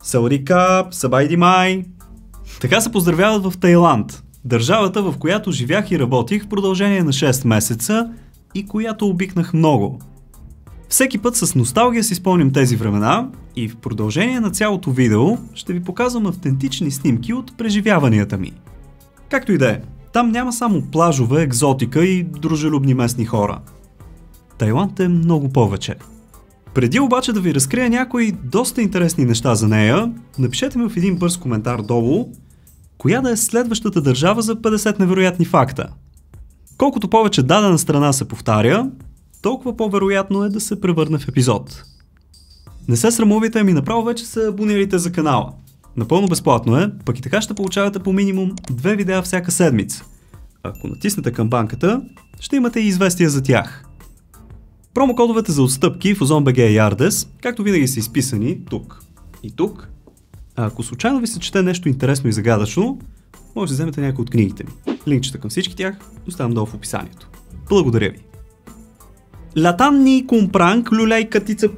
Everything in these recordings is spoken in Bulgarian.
Саудикап, Сабайди Май. Така се поздравяват в Тайланд, държавата, в която живях и работих в продължение на 6 месеца и която обикнах много. Всеки път с носталгия си спомням тези времена и в продължение на цялото видео ще ви показвам автентични снимки от преживяванията ми. Както и да е, там няма само плажове, екзотика и дружелюбни местни хора. Тайланд е много повече. Преди обаче да ви разкрия някои доста интересни неща за нея, напишете ми в един бърз коментар долу, коя да е следващата държава за 50 невероятни факта. Колкото повече дадена страна се повтаря, толкова по-вероятно е да се превърне в епизод. Не се срамувайте, ами направо вече се абонирайте за канала. Напълно безплатно е, пък и така ще получавате по минимум 2 видеа всяка седмица. Ако натиснете камбанката, ще имате и известия за тях. Промокодовете за отстъпки в OzonBG и Yardes, както винаги са изписани тук и тук. А ако случайно ви се чете нещо интересно и загадъчно, може да вземете някои от книгите ми. Линкчета към всички тях оставям долу в описанието. Благодаря ви! Латан ни компранк люляй катица.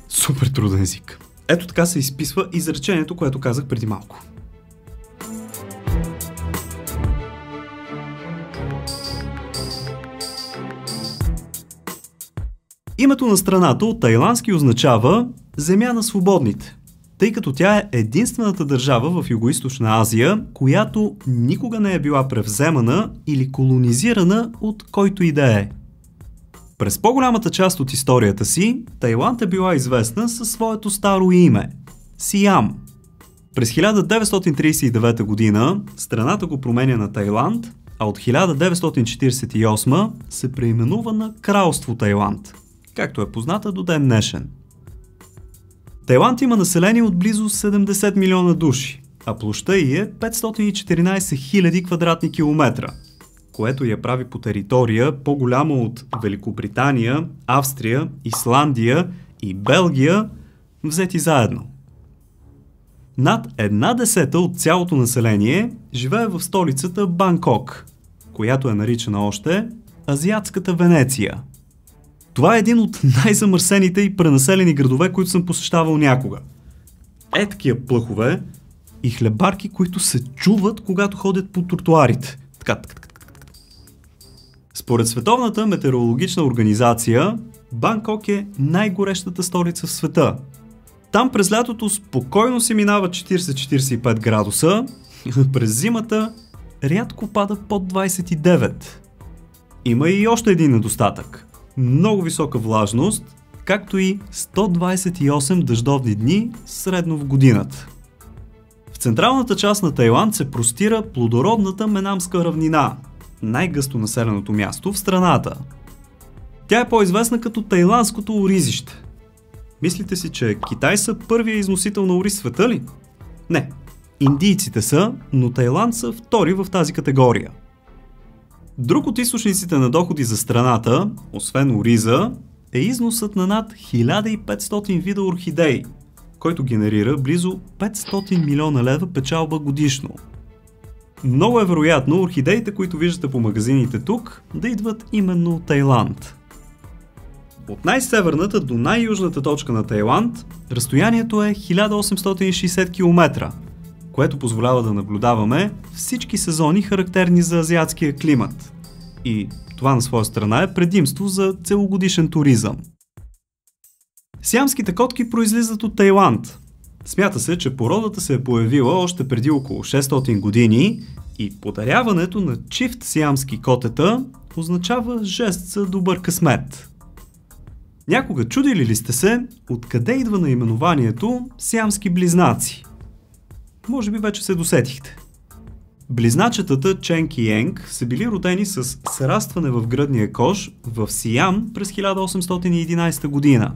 Супер труден език. Ето така се изписва изречението, което казах преди малко. Името на страната от тайландски означава земя на свободните, тъй като тя е единствената държава в Югоизточна Азия, която никога не е била превземана или колонизирана от който и да е. През по-голямата част от историята си, Тайланд е била известна със своето старо име – Сиам. През 1939 година страната го променя на Тайланд, а от 1948 се преименува на Кралство Тайланд, както е позната до ден днешен. Тайланд има население от близо 70 милиона души, а площта ѝ е 514 000 квадратни километра, което я прави по територия по-голяма от Великобритания, Австрия, Исландия и Белгия взети заедно. Над 1/10 от цялото население живее в столицата Банкок, която е наричана още Азиатската Венеция. Това е един от най-замърсените и пренаселени градове, които съм посещавал някога. Е такива плъхове и хлебарки, които се чуват, когато ходят по тротуарите. Така. Според Световната метеорологична организация, Банкок е най-горещата столица в света. Там през лятото спокойно се минава 40-45 градуса, през зимата рядко пада под 29. Има и още един недостатък. Много висока влажност, както и 128 дъждовни дни средно в годината. В централната част на Тайланд се простира плодородната Менамска равнина, най-гъсто населеното място в страната. Тя е по-известна като тайландското оризище. Мислите си, че Китай са първия износител на ориз в света ли? Не. Индийците са, но Тайланд са втори в тази категория. Друг от източниците на доходи за страната, освен ориза, е износът на над 1500 вида орхидеи, който генерира близо 500 милиона лева печалба годишно. Много е вероятно орхидеите, които виждате по магазините тук, да идват именно от Тайланд. От най-северната до най-южната точка на Тайланд, разстоянието е 1860 км, което позволява да наблюдаваме всички сезони, характерни за азиатския климат. И това на своя страна е предимство за целогодишен туризъм. Сиамските котки произлизат от Тайланд. Смята се, че породата се е появила още преди около 600 години и подаряването на чифт сиамски котета означава жест за добър късмет. Някога чудили ли сте се откъде идва наименованието сиамски близнаци? Може би вече се досетихте. Близначетата Ченг и Енг са били родени с срастване в гръдния кош в Сиам през 1811 година.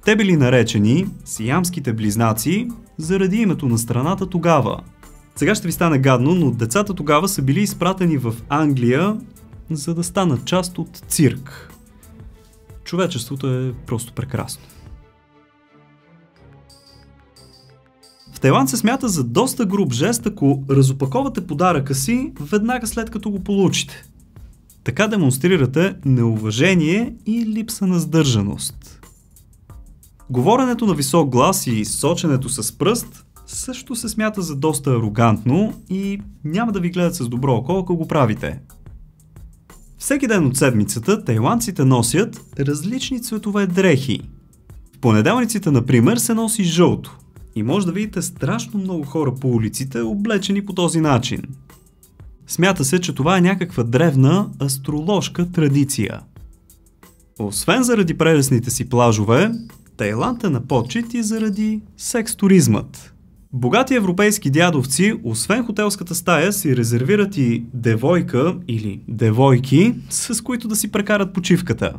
Те били наречени сиамските близнаци заради името на страната тогава. Сега ще ви стане гадно, но децата тогава са били изпратени в Англия, за да станат част от цирк. Човечеството е просто прекрасно. В Тайланд се смята за доста груб жест, ако разопаковате подаръка си веднага след като го получите. Така демонстрирате неуважение и липса на сдържаност. Говоренето на висок глас и соченето с пръст също се смята за доста арогантно и няма да ви гледат с добро око, ако го правите. Всеки ден от седмицата тайландците носят различни цветове дрехи. В понеделниците, например, се носи жълто и може да видите страшно много хора по улиците, облечени по този начин. Смята се, че това е някаква древна астроложка традиция. Освен заради прелесните си плажове, Тайланд е на почит и заради секс-туризмът. Богати европейски дядовци, освен хотелската стая, си резервират и девойка или девойки, с които да си прекарат почивката.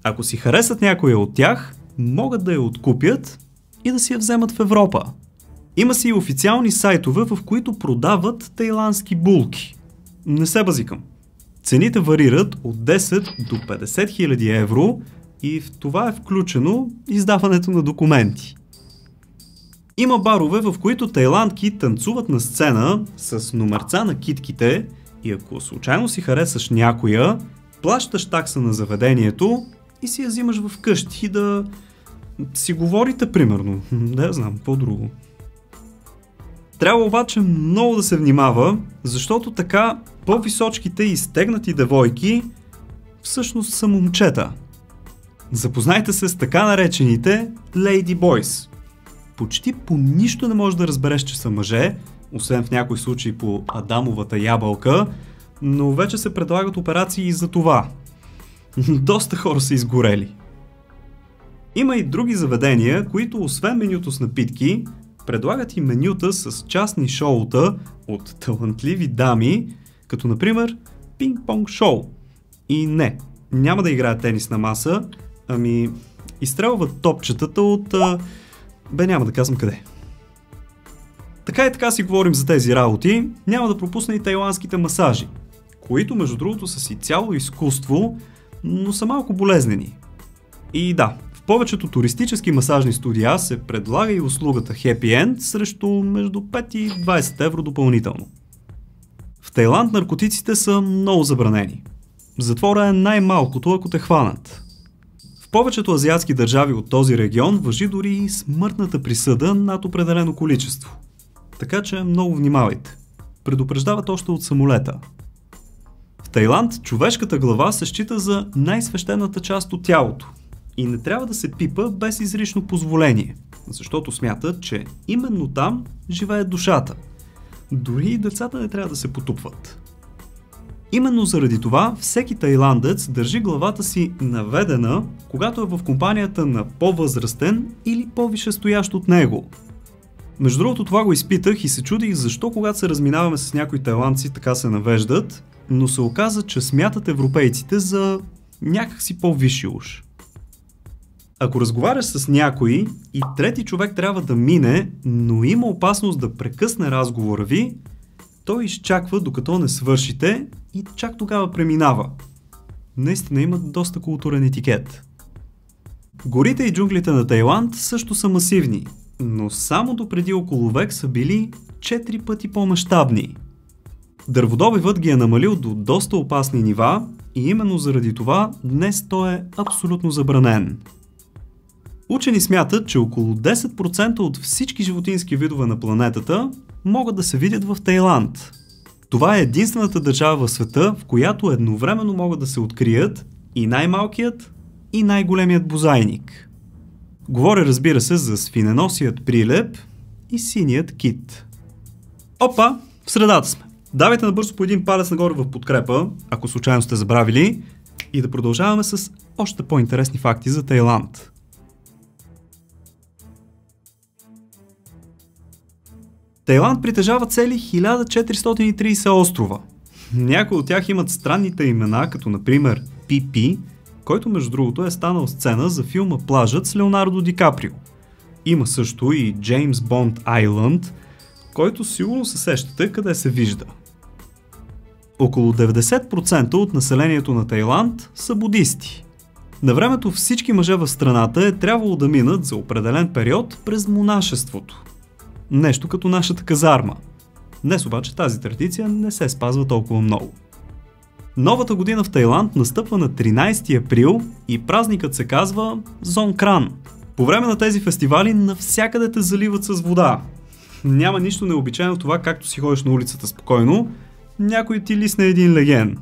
Ако си харесат някоя от тях, могат да я откупят и да си я вземат в Европа. Има си и официални сайтове, в които продават тайландски булки. Не се базикам. Цените варират от 10 до 50 000 евро и в това е включено издаването на документи. Има барове, в които тайландки танцуват на сцена с номерца на китките и ако случайно си харесаш някоя, плащаш такса на заведението и си я взимаш вкъщи да си говорите, примерно. Да я знам, по-друго. Трябва обаче много да се внимава, защото така по-височките и стегнати девойки всъщност са момчета. Запознайте се с така наречените Lady Boys. Почти по нищо не можеш да разбереш, че са мъже, освен в някои случаи по Адамовата ябълка, но вече се предлагат операции и за това. Доста хора са изгорели. Има и други заведения, които освен менюто с напитки, предлагат и менюта с частни шоута от талантливи дами, като например пинг-понг шоу. И не, няма да играят тенис на маса, ами изстрелват топчетата от... няма да казвам къде. Така и така си говорим за тези работи, няма да пропусна и тайландските масажи, които между другото са си цяло изкуство, но са малко болезнени. И да, в повечето туристически масажни студия се предлага и услугата Happy End срещу между 5 и 20 евро допълнително. В Тайланд наркотиците са много забранени. Затвора е най-малкото, ако те хванат. В повечето азиатски държави от този регион важи дори и смъртната присъда над определено количество. Така че много внимавайте. Предупреждават още от самолета. В Тайланд човешката глава се счита за най-свещената част от тялото и не трябва да се пипа без изрично позволение, защото смятат, че именно там живее душата. Дори и децата не трябва да се потупват. Именно заради това всеки тайландец държи главата си наведена, когато е в компанията на по-възрастен или по-висшестоящ от него. Между другото, това го изпитах и се чудих защо когато се разминаваме с някои тайландци така се навеждат, но се оказа, че смятат европейците за някакси по-висши уж. Ако разговаряш с някой и трети човек трябва да мине, но има опасност да прекъсне разговора ви, той изчаква докато не свършите и чак тогава преминава. Наистина имат доста културен етикет. Горите и джунглите на Тайланд също са масивни, но само допреди около век са били 4 пъти по-мащабни. Дърводобивът ги е намалил до доста опасни нива и именно заради това днес той е абсолютно забранен. Учени смятат, че около 10% от всички животински видове на планетата могат да се видят в Тайланд. Това е единствената държава в света, в която едновременно могат да се открият и най-малкият, и най-големият бозайник. Говоря, разбира се, за свиненосият прилеп и синият кит. Опа, в средата сме. Давайте набързо по един палец нагоре в подкрепа, ако случайно сте забравили, и да продължаваме с още по-интересни факти за Тайланд. Тайланд притежава цели 1430 острова. Някои от тях имат странните имена, като например Пипи, който между другото е станал сцена за филма Плажът с Леонардо Ди Каприо. Има също и Джеймс Бонд Айланд, който сигурно се сещате къде се вижда. Около 90% от населението на Тайланд са будисти. На времето всички мъже в страната е трябвало да минат за определен период през монашеството. Нещо като нашата казарма. Днес обаче тази традиция не се спазва толкова много. Новата година в Тайланд настъпва на 13 април и празникът се казва Зонкран. По време на тези фестивали навсякъде те заливат с вода. Няма нищо необичайно в това, както си ходиш на улицата спокойно, някой ти лисне един леген.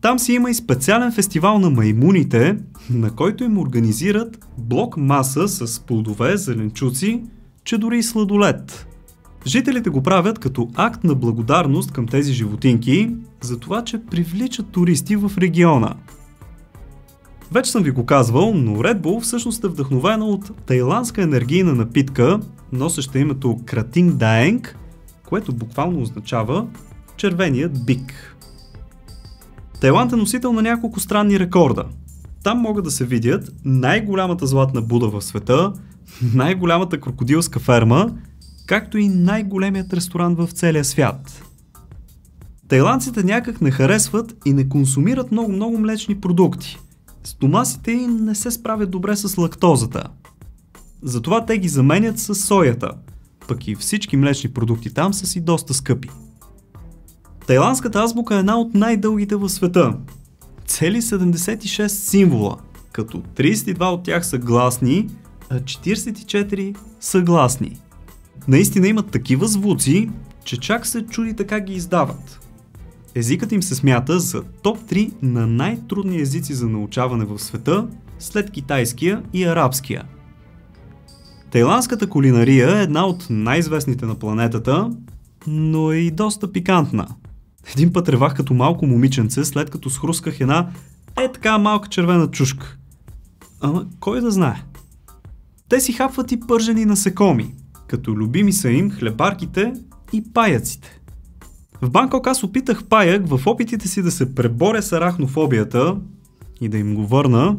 Там си има и специален фестивал на маймуните, на който им организират блок маса с плодове, зеленчуци, че дори и сладолед. Жителите го правят като акт на благодарност към тези животинки, за това, че привличат туристи в региона. Вече съм ви го казвал, но Red Bull всъщност е вдъхновена от тайландска енергийна напитка, носеща името Кратинг Даенг, което буквално означава червеният бик. Тайланд е носител на няколко странни рекорда. Там могат да се видят най-голямата златна Буда в света, най-голямата крокодилска ферма, както и най-големият ресторант в целия свят. Тайландците някак не харесват и не консумират много млечни продукти. Стомасите им не се справят добре с лактозата. Затова те ги заменят с соята, пък и всички млечни продукти там са си доста скъпи. Тайландската азбука е една от най-дългите в света. Цели 76 символа, като 32 от тях са гласни, а 44 са гласни. Наистина имат такива звуци, че чак се чудите как ги издават. Езикът им се смята за топ 3 на най-трудни езици за научаване в света, след китайския и арабския. Тайландската кулинария е една от най-известните на планетата, но е и доста пикантна. Един път ревах като малко момиченце, след като схрусках една така малка червена чушка. Ама кой да знае? Те си хапват и пържени насекоми, като любими са им хлебарките и паяците. В Банкок аз опитах паяк в опитите си да се преборя с арахнофобията и да им го върна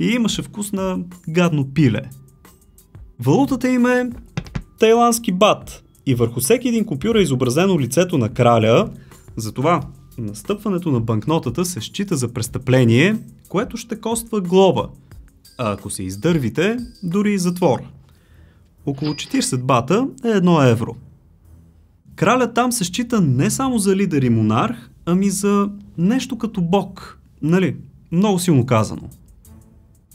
и имаше вкус на гадно пиле. Валутата им е тайландски бат и върху всеки един купюр е изобразено лицето на краля, затова настъпването на банкнотата се счита за престъпление, което ще коства глоба, а ако се издървите, дори и затвор. Около 40 бата е 1 евро. Кралят там се счита не само за лидер и монарх, ами за нещо като бог. Нали? Много силно казано.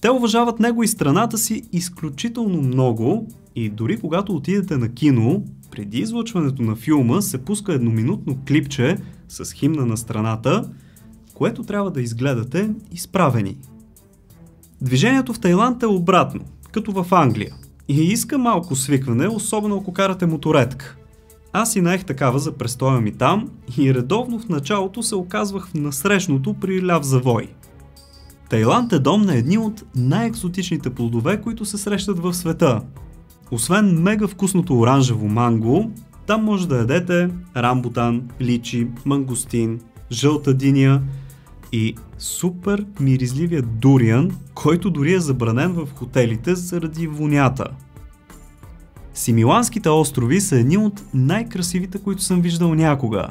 Те уважават него и страната си изключително много и дори когато отидете на кино, преди излъчването на филма се пуска едноминутно клипче с химна на страната, което трябва да изгледате изправени. Движението в Тайланд е обратно, като в Англия. И иска малко свикване, особено ако карате моторетка. Аз си наех такава за престоя ми там и редовно в началото се оказвах в насрещното при ляв завой. Тайланд е дом на едни от най-екзотичните плодове, които се срещат в света. Освен мега вкусното оранжево манго, там може да ядете рамбутан, личи, мангустин, жълта диня и супер миризливия дуриан, който дори е забранен в хотелите заради вонята. Симиланските острови са едни от най-красивите, които съм виждал някога.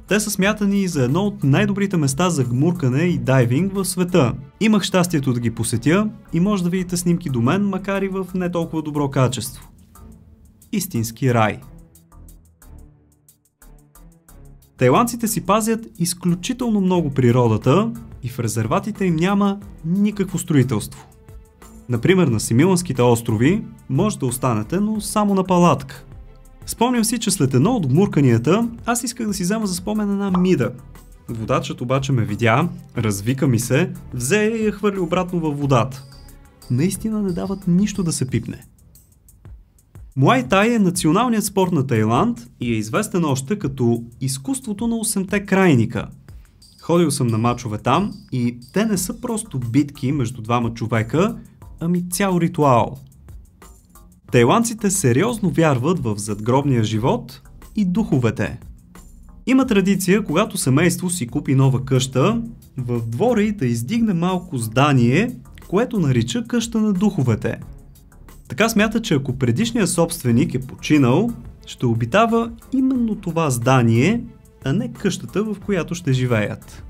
Те са смятани и за едно от най-добрите места за гмуркане и дайвинг в света. Имах щастието да ги посетя и може да видите снимки до мен, макар и в не толкова добро качество. Истински рай. Тайландците си пазят изключително много природата и в резерватите им няма никакво строителство. Например, на Симиланските острови може да останете, но само на палатка. Спомням си, че след едно от гмурканията аз исках да си взема за спомен една мида. Водачът обаче ме видя, развика ми се, взе и я хвърли обратно във водата. Наистина не дават нищо да се пипне. Муай Тай е националният спорт на Тайланд и е известен още като изкуството на 8-те крайника. Ходил съм на мачове там и те не са просто битки между двама човека, ами цял ритуал. Тайландците сериозно вярват в задгробния живот и духовете. Има традиция, когато семейство си купи нова къща, в двора й да издигне малко здание, което нарича къща на духовете. Така смята, че ако предишният собственик е починал, ще обитава именно това здание, а не къщата, в която ще живеят.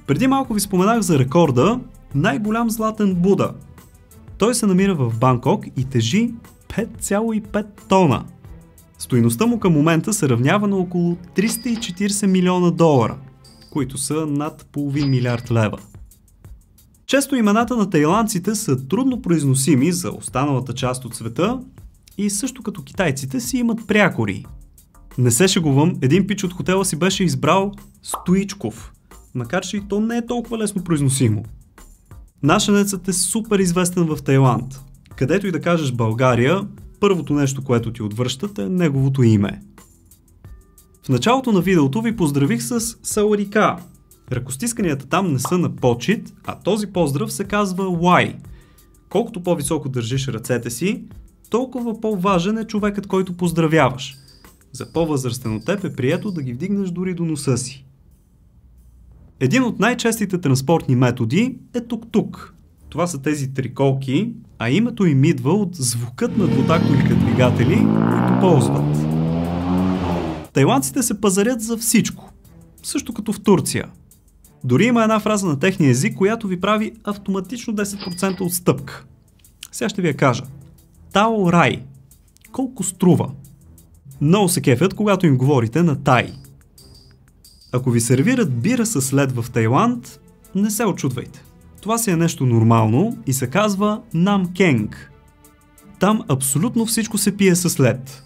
Преди малко ви споменах за рекорда най-голям златен Буда. Той се намира в Банкок и тежи 5,5 тона. Стойността му към момента се равнява на около 340 милиона долара, които са над половин милиард лева. Често имената на тайландците са трудно произносими за останалата част от света и също като китайците си имат прякори. Не се шегувам, един пич от хотела си беше избрал Стоичков, макар че и то не е толкова лесно произносимо. Нашенецът е супер известен в Тайланд. Където и да кажеш България, първото нещо, което ти отвръщат е неговото име. В началото на видеото ви поздравих с Сауарика. Ръкостисканията там не са на почит, а този поздрав се казва Лай. Колкото по-високо държиш ръцете си, толкова по-важен е човекът, който поздравяваш. За по-възрастен от теб е прието да ги вдигнеш дори до носа си. Един от най-честите транспортни методи е тук-тук. Това са тези триколки, а името им идва от звукът на двутактовите двигатели, които ползват. Тайландците се пазарят за всичко. Също като в Турция. Дори има една фраза на техния език, която ви прави автоматично 10% отстъпка. Сега ще ви я кажа. Тао рай. Колко струва? Много се кефят, когато им говорите на тай. Ако ви сервират бира с лед в Тайланд, не се очудвайте. Това си е нещо нормално и се казва намкенг. Там абсолютно всичко се пие с лед.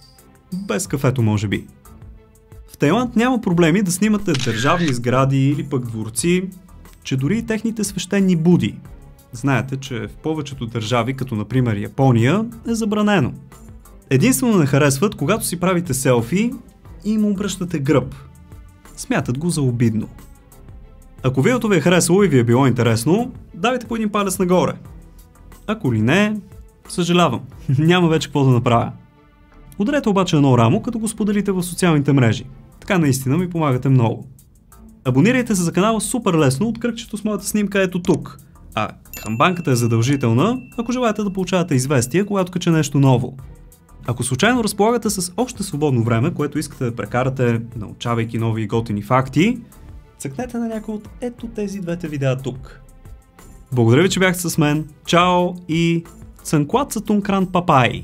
Без кафето, може би. В Тайланд няма проблеми да снимате държавни сгради или пък дворци, че дори и техните свещени буди. Знаете, че в повечето държави, като например Япония, е забранено. Единствено не харесват, когато си правите селфи и им обръщате гръб. Смятат го за обидно. Ако видеото ви е харесало и ви е било интересно, давайте по един палец нагоре. Ако ли не, съжалявам, няма вече какво да направя. Ударете обаче едно рамо, като го споделите в социалните мрежи. Така наистина ми помагате много. Абонирайте се за канала супер лесно от кръгчето с моята снимка ето тук. А камбанката е задължителна, ако желаете да получавате известия, когато кача нещо ново. Ако случайно разполагате с още свободно време, което искате да прекарате, научавайки нови и готини факти, цъкнете на някой от ето тези двете видеа тук. Благодаря ви, че бяхте с мен. Чао и цънклат са тункран папай!